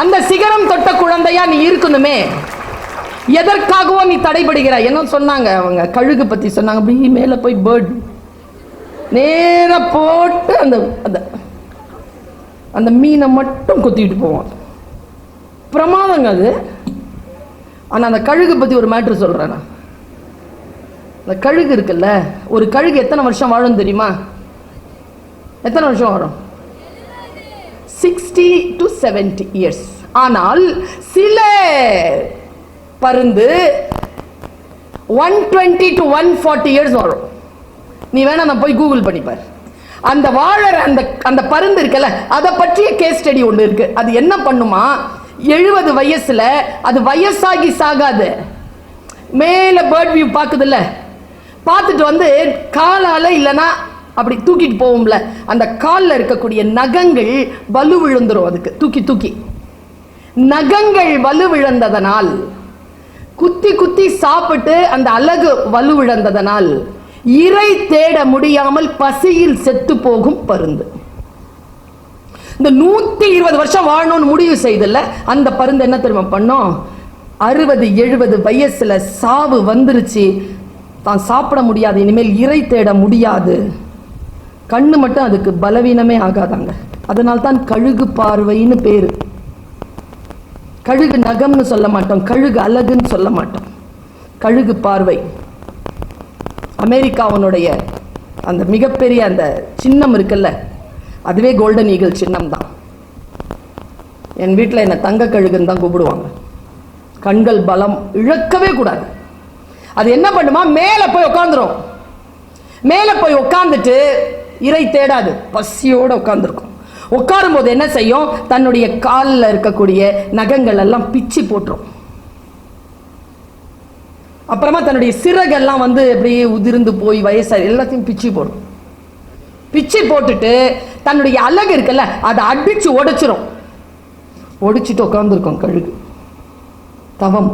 அந்த சிகரம் தொட்ட குழந்தையா நீ இருக்கணுமே, எதற்காகவோ நீ தடைபடுகிறாய். என்ன சொன்னாங்க அவங்க, கழுகு பத்தி சொன்னாங்க. அப்படி மேல போய் பேர்ட் நேர போட்டு அந்த அந்த மீனை மட்டும் கொத்திட்டு போவான். பிரமாதங்க அது. ஆனா அந்த கழுகு பத்தி ஒரு மேட்ரு சொல்றேன். அந்த கழுகு இருக்குல்ல, ஒரு கழுகு எத்தனை வருஷம் வாழும் தெரியுமா? எத்தனை வருஷம் வாழும்? 60 to 70 years. ஆனால் சில பருந்து 120 to 140 years வாழும். நீ வேணா நான் போய் கூகுள் பண்ணிப்பார். அந்த வாழற அந்த பருந்து இருக்குல்ல, அதை பற்றிய கேஸ் ஸ்டடி ஒன்று இருக்கு. அது என்ன பண்ணுமா, 70 வயசுல அது வயசாகி சாகாது, மேல பேர்ட் வியூ பாக்குதுல்ல, பார்த்துட்டு வந்து காலால இல்லைன்னா அப்படி தூக்கிட்டு போவோம்ல, அந்த காலில் இருக்கக்கூடிய நகங்கள் வலு விழுந்துரும். அதுக்கு தூக்கி தூக்கி நகங்கள் வலு விழுந்ததனால், குத்தி குத்தி சாப்பிட்டு அந்த அழகு வலு விழுந்ததனால் இறை தேட முடியாமல் பசியில் செத்து போகும் பருந்து. இந்த 120 வருஷம் வாழணும்னு முடிவு செய்தல அந்த பருந்து என்ன தெரியுமா பண்ணோம், 60-70 வயசுல சாவு வந்துருச்சு, தான் சாப்பிட முடியாது, இனிமேல் இறை தேட முடியாது, கண்ணு மட்டும் அதுக்கு பலவீனமே ஆகாதாங்க. அதனால தான் கழுகு பார்வைன்னு பேரு. கழுகு நகம்னு சொல்ல மாட்டோம், கழுகு அழகுன்னு சொல்ல மாட்டோம், கழுகு பார்வை. அமெரிக்காவனுடைய அந்த மிகப்பெரிய அந்த சின்னம் இருக்குல்ல, அதுவே கோல்டன் ஈகிள் சின்னம் தான். என் வீட்டில் என்ன தங்க கழுகுன்னு தான் கூப்பிடுவாங்க. கண்கள் பலம் இழக்கவே கூடாது. அது என்ன பண்ணுமா, மேலே போய் உட்காந்துரும். மேலே போய் உட்காந்துட்டு இறை தேடாது, பசியோடு உட்காந்துருக்கும். உட்காரும் போது என்ன செய்யும், தன்னுடைய காலில் இருக்கக்கூடிய நகங்கள் எல்லாம் பிச்சு போட்டுரும். அப்புறமா தன்னுடைய சிறகெல்லாம் வந்து அப்படியே உதிர்ந்து போய் வயசாக எல்லாத்தையும் பிச்சு போடும். பிச்சு போட்டுட்டு தன்னுடைய அழகு இருக்குல்ல, அதை அடிச்சு உடைச்சிரும். ஒடிச்சிட்டு உட்காந்துருக்கும் கழுகு. தவம்,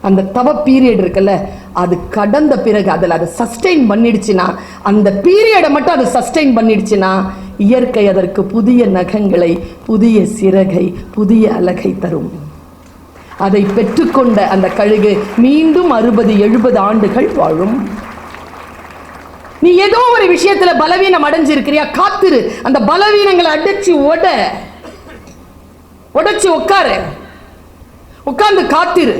அந்த தவ பீரியட் இருக்குல்ல, அது கடந்த பிறகு அதில் அதை சஸ்டெயின் பண்ணிடுச்சுன்னா, அந்த பீரியடை மட்டும் அது சஸ்டெயின் பண்ணிடுச்சுன்னா, இயற்கை அதற்கு புதிய நகங்களை, புதிய சிறகை, புதிய அழகை தரும். அதை பெற்றுக்கொண்ட அந்த கழுகு மீண்டும் 60-70 ஆண்டுகள் வாழும். நீ ஏதோ ஒரு விஷயத்துல பலவீனம் அடைஞ்சிருக்கிறியா, காத்திரு. அந்த பலவீனங்களை அடிச்சு உடைச்சு உட்காரு, உட்கார்ந்து காத்திரு.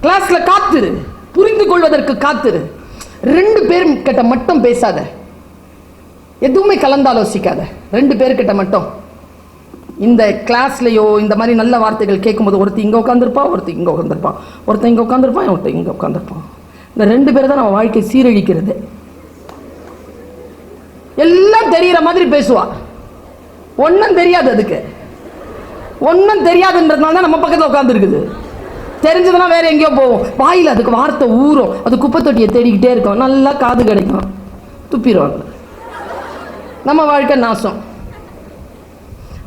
கிளாஸ்ல காத்திரு, புரிந்து கொள்வதற்கு காத்திரு. 2 பேர் கிட்ட மட்டும் பேசாத, எதுவுமே கலந்தாலோசிக்காத. 2 பேர்கிட்ட மட்டும். இந்த கிளாஸ்லையோ இந்த மாதிரி நல்ல வார்த்தைகள் கேட்கும்போது ஒருத்தர் இங்கே உட்காந்துருப்பான், ஒருத்தர் இங்கே உட்காந்துருப்பான், ஒருத்தர் இங்கே உட்காந்துருப்பான், ஒருத்தர் இங்கே உட்காந்துருப்பான். இந்த 2 பேர் தான் நம்ம வாழ்க்கை சீரழிக்கிறது. எல்லாம் தெரிகிற மாதிரி பேசுவா, ஒன்றும் தெரியாது. அதுக்கு ஒன்றும் தெரியாதுன்றதுனால தான் நம்ம பக்கத்தில் உட்காந்துருக்குது. தெரிஞ்சதுன்னா வேற எங்கேயோ போவோம், வாயில் அதுக்கு வார்த்தை ஊறும், அது குப்பை தொட்டியை தேடிக்கிட்டே இருக்கும், நல்லா காது கிடைக்கும், துப்பிடுவாங்க. நம்ம வாழ்க்கை நாசம்.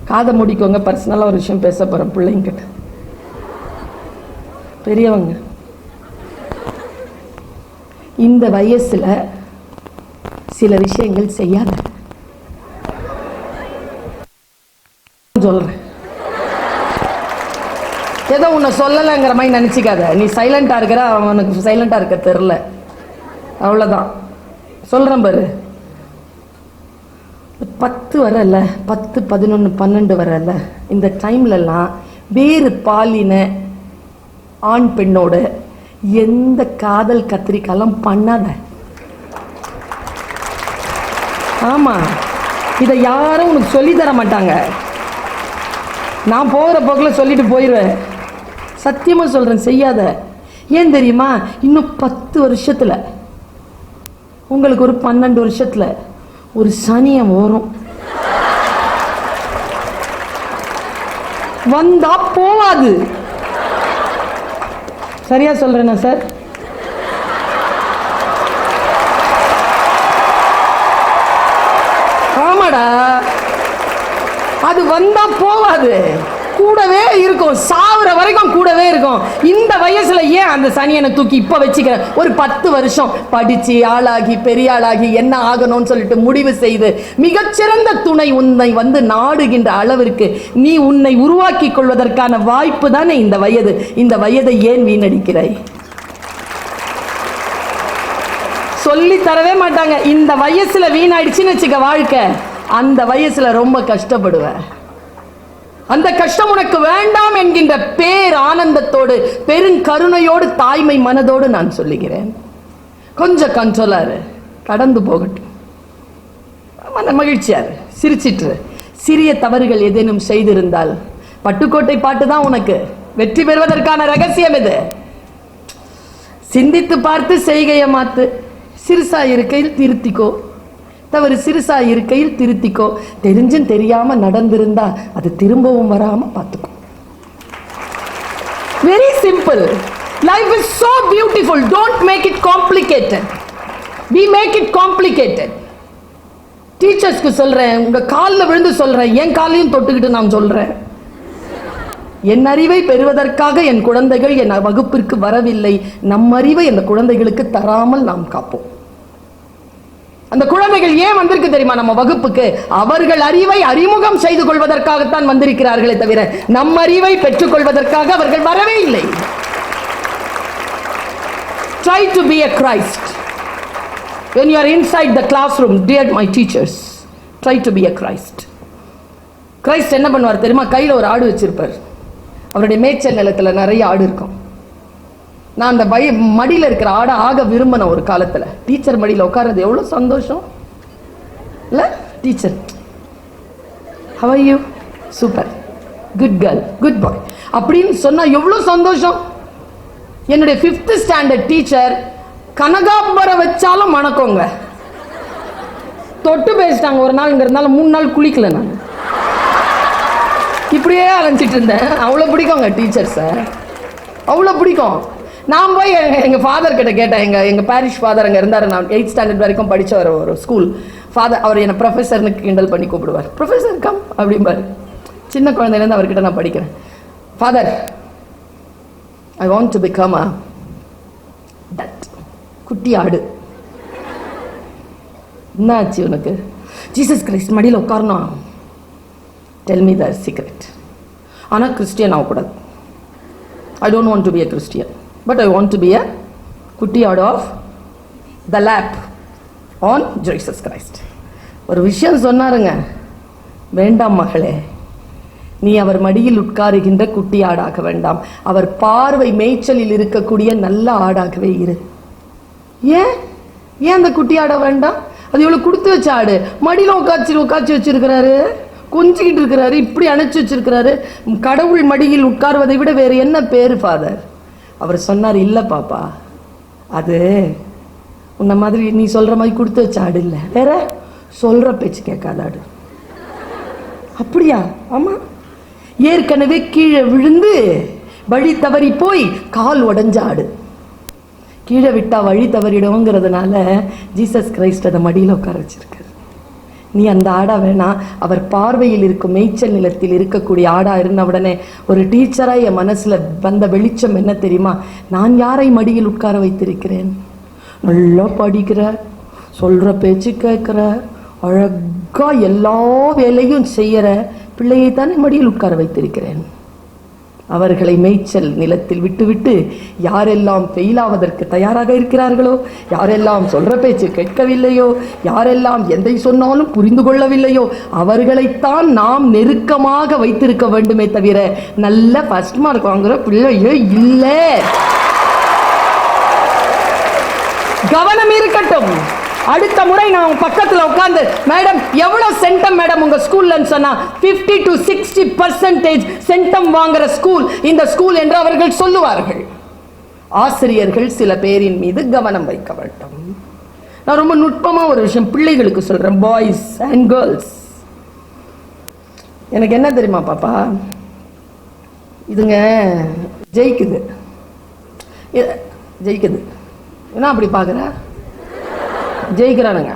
காதை முடிக்கோங்க. பர்சனலாக ஒரு விஷயம் பேச போகிறேன் பிள்ளைங்கிட்ட. பெரியவங்க, இந்த வயசுல சில விஷயங்கள் செய்யாத சொல்றேன். ஏதோ உன்னை சொல்லலைங்கிற மாதிரி நினச்சிக்காத. நீ சைலண்டா இருக்கிற, அவனுக்கு சைலண்டா இருக்க தெரில, அவ்வளோதான். சொல்கிறேன் பாரு. 10 வரல, 10, 11, 12 வரல, இந்த டைம்லலாம் வேறு பாலின ஆண் பெண்ணோட எந்த காதல் கத்திரிக்காலம் பண்ணாத. ஆமா, இதை யாரும் உனக்கு சொல்லி தர மாட்டாங்க. நான் போகிற போக்கில் சொல்லிட்டு போயிடுவேன். சத்தியமா சொல்றேன், செய்யாத. ஏன் தெரியுமா, இன்னும் 10 வருஷத்துல, உங்களுக்கு ஒரு 12 வருஷத்துல ஒரு சனியம் வரும். வந்தா போவாது. சரியா சொல்றேனா சார்? ஆமாடா, அது வந்தா போவாது. கூடவே இருக்கும், சாவுற வரைக்கும் கூடவே இருக்கும். இந்த வயசுல ஏன் அந்த சனியனை தூக்கி இப்ப வச்சுக்கிற? ஒரு 10 வருஷம் படிச்சு ஆளாகி பெரிய ஆளாகி என்ன ஆகணும்னு சொல்லிட்டு முடிவு செய்து மிகச்சிறந்த துணை உன்னை வந்து நாடுகின்ற அளவிற்கு நீ உன்னை உருவாக்கி கொள்வதற்கான வாய்ப்பு தானே இந்த வயது. இந்த வயதை ஏன் வீணடிக்கிறாய்? சொல்லி தரவே மாட்டாங்க. இந்த வயசுல வீணாயிடுச்சுன்னு வச்சுக்க வாழ்க்கை, அந்த வயசுல ரொம்ப கஷ்டப்படுவ. அந்த கஷ்டம் உனக்கு வேண்டாம் என்கின்ற பேர் ஆனந்தத்தோடு பெருங்கருணையோடு தாய்மை மனதோடு நான் சொல்லுகிறேன். கொஞ்சம் கண்ட்ரோலாரு, கடந்து போகட்டும், மகிழ்ச்சியாரு, சிரிச்சிட்டு. சிறிய தவறுகள் ஏதேனும் செய்திருந்தால் பட்டுக்கோட்டை பாட்டு தான் உனக்கு வெற்றி பெறுவதற்கான ரகசியம். இது சிந்தித்து பார்த்து செய்கையை மாத்து. சிறுசா இருக்கையில் திருத்திக்கோ, தவறு சிறுசா இருக்கையில் திருத்திக்கோ. தெரிஞ்சும் தெரியாம நடந்திருந்தா அது திரும்பவும் வராம பார்த்துக்கோ. Very simple. Life is so beautiful. Don't make it complicated. We make it complicated. டீச்சர்ஸ்க்கு சொல்றேன், உங்க காலில் விழுந்து சொல்றேன், என் காலையும் தொட்டுக்கிட்டு நான் சொல்றேன், என் அறிவை பெறுவதற்காக என் குழந்தைகள் என் வகுப்பிற்கு வரவில்லை. நம் அறிவை அந்த குழந்தைகளுக்கு தராமல் நாம் காப்போம். அந்த குழந்தைகள் ஏன் வந்திருக்கு தெரியுமா நம்ம வகுப்புக்கு? அவர்கள் அறிவை அறிமுகம் செய்து கொள்வதற்காகத்தான் வந்திருக்கிறார்களே தவிர நம் அறிவை பெற்றுக் கொள்வதற்காக அவர்கள் வரவே இல்லை. Try to be a Christ. When you are inside the classroom, dear my teachers, try to be a Christ. Christ என்ன பண்ணுவார் தெரியுமா? கையில் ஒரு ஆடு வச்சிருப்பார். அவருடைய மேய்ச்சல் நிலத்தில் நிறைய ஆடு இருக்கும். நான் அந்த மடியில் இருக்கிற ஆடை ஆக விரும்பின ஒரு காலத்தில். டீச்சர் மடியில் உட்கார்றது எவ்வளோ சந்தோஷம் இல்லை? Teacher, how are you? Super, good girl, good boy அப்படின்னு சொன்னால் எவ்வளோ சந்தோஷம். என்னுடைய 5th ஸ்டாண்டர்ட் டீச்சர் கனகாம்பரம் வச்சாலும் மணக்கோங்க. தொட்டு பேசிட்டாங்க ஒரு நாள். இங்கே இருந்தாலும் 3 நாள் குளிக்கல. நான் இப்படியே அலைஞ்சிட்டு இருந்தேன். அவ்வளோ பிடிக்குங்க டீச்சர்ஸை, அவ்வளோ பிடிக்கும். நான் போய் எங்கள் ஃபாதர் கிட்ட கேட்டேன். எங்கள் பேரிஷ் ஃபாதர் அங்கே இருந்தார். நான் 8th ஸ்டாண்டர்ட் வரைக்கும் படித்தவர் ஒரு ஸ்கூல் ஃபாதர். அவர் என்னை ப்ரொஃபஸர்னு கிண்டல் பண்ணி கூப்பிடுவார். ப்ரொஃபஸர் கம் அப்படிம்பார். சின்ன குழந்தையிலேருந்து அவர்கிட்ட நான் படிக்கிறேன். Father, I want to become a that குட்டி ஆடு. என்ன ஆச்சு உனக்கு? ஜீசஸ் கிரைஸ்ட் மடியில் உட்காரணும். Tell me the secret. ஆனால் கிறிஸ்டியன் ஆகக்கூடாது. I don't want to be a Christian, but I want to be a குட்டி ஆட் of the lap on Jesus Christ. ஒரு விஷயம் சொன்னாருங்க, வேண்டாம் மகளே, நீ அவர் மடியில் உட்காருகின்ற குட்டி ஆடாக வேண்டாம், அவர் பார்வை மேய்ச்சலில் இருக்கக்கூடிய நல்ல ஆடாகவே இரு. ஏன் ஏன் அந்த குட்டி ஆட வேண்டாம்? அது எவ்வளோ கொடுத்து வச்ச ஆடு. மடியில் உட்காச்சி வச்சிருக்கிறாரு, கொஞ்சிக்கிட்டு இருக்கிறாரு, இப்படி அணைச்சி வச்சிருக்கிறாரு. கடவுள் மடியில் உட்கார்வதை விட வேறு என்ன பேரு ஃபாதர்? அவர் சொன்னார், இல்லை பாப்பா, அது உன்ன மாதிரி நீ சொல்ற மாதிரி கொடுத்து வச்ச ஆடு இல்லை, வேற சொல்ற பேச்சு கேட்காத ஆடு. அப்படியா? ஆமா, ஏற்கனவே கீழே விழுந்து வழி தவறி போய் கால் உடஞ்ச ஆடு. கீழே விட்டா வழி தவறிடுவோங்கிறதுனால ஜீசஸ் கிரைஸ்ட் அதை மடியில் உட்கார வச்சிருக்காரு. நீ அந்த ஆடா வேணா, அவர் பார்வையில் இருக்கும் மேய்ச்சல் நிலத்தில் இருக்கக்கூடிய ஆடா இருந்த உடனே ஒரு டீச்சராக என் மனசுல வந்த வெளிச்சம் என்ன தெரியுமா? நான் யாரை மடியில் உட்கார வைத்திருக்கிறேன்? நல்லா படிக்கிற, சொல்ற பேச்சு கேட்கிற, அழகா எல்லா வேலையும் செய்யற பிள்ளையை தானே மடியில் உட்கார வைத்திருக்கிறேன். அவர்களை மேய்ச்சல் நிலத்தில் விட்டுவிட்டு யாரெல்லாம் ஃபெயிலாவதற்கு தயாராக இருக்கிறார்களோ, யாரெல்லாம் சொல்ற பேச்சு கேட்கவில்லையோ, யாரெல்லாம் எதை சொன்னாலும் புரிந்து கொள்ளவில்லையோ, அவர்களைத்தான் நாம் நெருக்கமாக வைத்திருக்க வேண்டுமே தவிர நல்ல ஃபர்ஸ்ட் மார்க் வாங்குற பிள்ளையோ இல்லை. கவனம் இருக்கட்டும். அடுத்த முறை நான் பக்கத்தில் உட்கார்ந்து, மேடம் எவ்வளவு சென்டம் மேடம் உங்க ஸ்கூல்ல சொன்னா 50 to 60% சென்டம் வாங்குற ஸ்கூல் இந்த ஸ்கூல் என்று அவர்கள் சொல்லுவார்கள். ஆசிரியர்கள் சில பேரின் மீது கவனம் வைக்க வேண்டும். நான் ரொம்ப நுட்பமா ஒரு விஷயம் பிள்ளைகளுக்கு சொல்றேன், பாய்ஸ் அண்ட் கேர்ள்ஸ். எனக்கு என்ன தெரியுமா பாப்பா, இதுங்க ஜெயிக்குது என்ன அப்படி பார்க்குற? ஜெயிக்கிறானுங்க,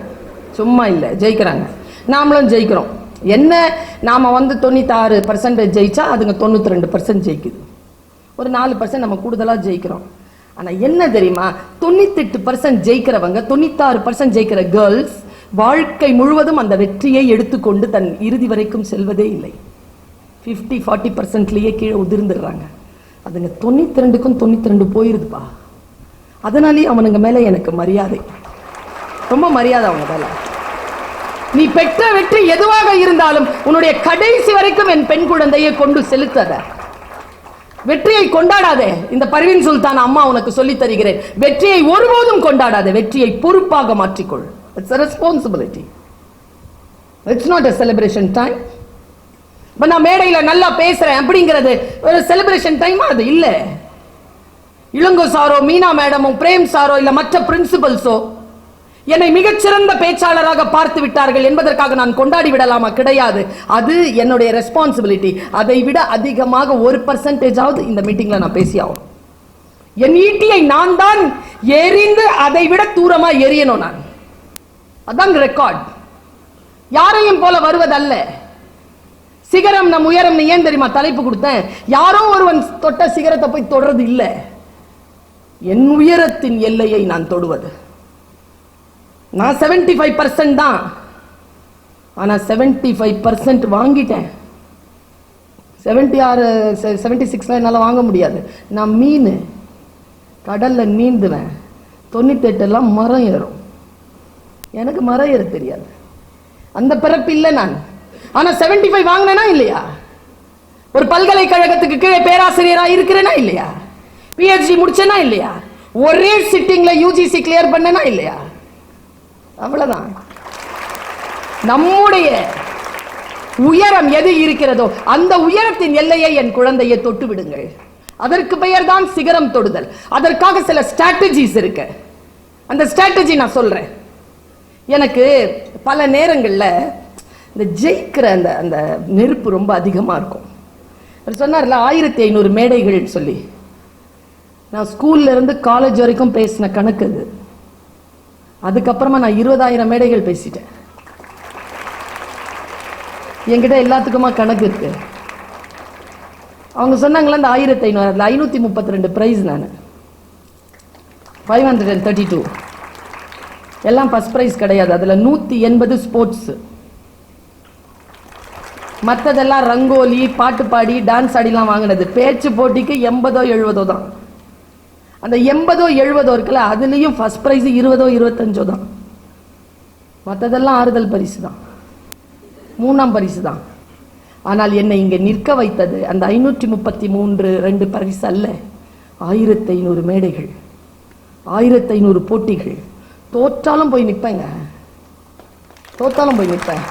சும்மா இல்லை, ஜெயிக்கிறாங்க. நாமளும் ஜெயிக்கிறோம். என்ன நாம 96% ஜெயிச்சா அதுங்க 92% ஜெயிக்குது, ஒரு 4% நம்ம கூடுதலா ஜெயிக்கிறோம். ஆனா என்ன தெரியுமா, 98% ஜெயிக்கிறவங்க, 96% ஜெயிக்கிற கேர்ள்ஸ் வாழ்க்கை முழுவதும் அந்த வெற்றியை எடுத்துக்கொண்டு தன் இறுதி வரைக்கும் செல்வதே இல்லை. 50-40%லயே கீழே உதிர்ந்துடுறாங்க. அதுங்க 92க்கும் 92 போயிருதுப்பா. அதனாலேயே அவனுங்க மேல எனக்கு மரியாதை, ரொம்ப மரியாதை அவங்க மேல. நீ பெற்ற வெற்றி எதுவாக இருந்தாலும் உன்னுடைய கடைசி வரைக்கும் என் பெண் குழந்தையை கொண்டு செலுத்தாத, வெற்றியை கொண்டாடாதே. இந்த பர்வீன் சுல்தான் அம்மா உனக்கு சொல்லி தருகிறேன், வெற்றியை ஒருபோதும் கொண்டாடாதே, வெற்றியை பொறுப்பாக மாற்றிக்கொள். It's a responsibility. It's not a celebration time. நான் மேடையில நல்லா பேசுறேன் அப்படிங்கிறது ஒரு செலிப்ரேஷன் டைம் அது இல்ல. இளங்கோ சாரோ, மீனா மேடமோ, பிரேம் சாரோ இல்ல மற்ற பிரின்சிபல்ஸோ என்னை மிகச்சிறந்த பேச்சாளராக பார்த்து விட்டார்கள் என்பதற்காக நான் கொண்டாடி விடலாமா? கிடையாது. அது என்னுடைய ரெஸ்பான்சிபிலிட்டி. அதை விட அதிகமாக 1% இந்த மீட்டிங்ல நான் பேசியாகும். என் ஈட்டியை நான் தான் எரிந்து அதை விட தூரமா எரியணும். நான் அதான் ரெக்கார்ட். யாரையும் போல வருவதல்ல. சிகரம் நம் உயரம். ஏன் தெரியுமா தலைப்பு கொடுத்தேன்? யாரோ ஒருவன் தொட்ட சிகரத்தை போய் தொடர்றது இல்ல, என் உயரத்தின் எல்லையை நான் தொடுவது. நான் 75% தான், ஆனா 75% வாங்கிட்டேன். 76 என்னால வாங்க முடியாது. நான் மீன் கடல்ல நீந்துவேன். 98 எல்லாம் மரம் ஏறும். எனக்கு மரம் ஏற தெரியாது, அந்த பிறப்பு இல்லை நான். ஆனா 75 வாங்கினேனா இல்லையா? ஒரு பல்கலைக்கழகத்துக்கு கீழே பேராசிரியரா இருக்கிறேனா இல்லையா? PhD முடிச்சேனா இல்லையா? ஒரே சிட்டிங்ல UGC கிளியர் பண்ணேனா இல்லையா? அவ்வளவுதான். நம்முடைய உயரம் எது இருக்கிறதோ அந்த உயரத்தின் எல்லையை என் குழந்தையை தொட்டு விடுங்கள். அதற்கு பெயர் தான் சிகரம் தொடுதல். அதற்காக சில ஸ்ட்ராட்டஜிஸ் இருக்கு. அந்த ஸ்ட்ராட்டஜி நான் சொல்றேன். எனக்கு பல நேரங்கள்ல இந்த ஜெயிக்கிற அந்த நெருப்பு ரொம்ப அதிகமா இருக்கும். அவர் சொன்னார்ல 1500 மேடைகள் சொல்லி. நான் ஸ்கூல்ல இருந்து காலேஜ் வரைக்கும் பேசின கணக்கு அது. அதுக்கப்புறமா நான் 20,000 மேடைகள் பேசிட்டேன். என்கிட்ட எல்லாத்துக்குமா கணக்கு இருக்கு. அவங்க சொன்னாங்களா இந்த 1500 532 பிரைஸ், நான் 532 எல்லாம் ஃபர்ஸ்ட் பிரைஸ் கிடையாது. அதுல 180 ஸ்போர்ட்ஸ், மற்றதெல்லாம் ரங்கோலி, பாட்டு பாடி, டான்ஸ் ஆடிலாம் வாங்கினது. பேச்சு போட்டிக்கு 80-70 தான். அந்த 80-70 இருக்குல்ல, அதுலயும் ஃபர்ஸ்ட் பிரைஸ் 20-25 தான். மற்றதெல்லாம் ஆறுதல் பரிசு தான், 3ஆம் பரிசு தான். ஆனால் என்னை இங்க நிற்க வைத்தது அந்த 533 2 பரிசு அல்ல, 1500 மேடைகள், 1500 போட்டிகள். தோற்றாலும் போய் நிற்பேங்க, தோற்றாலும் போய் நிற்பேன்.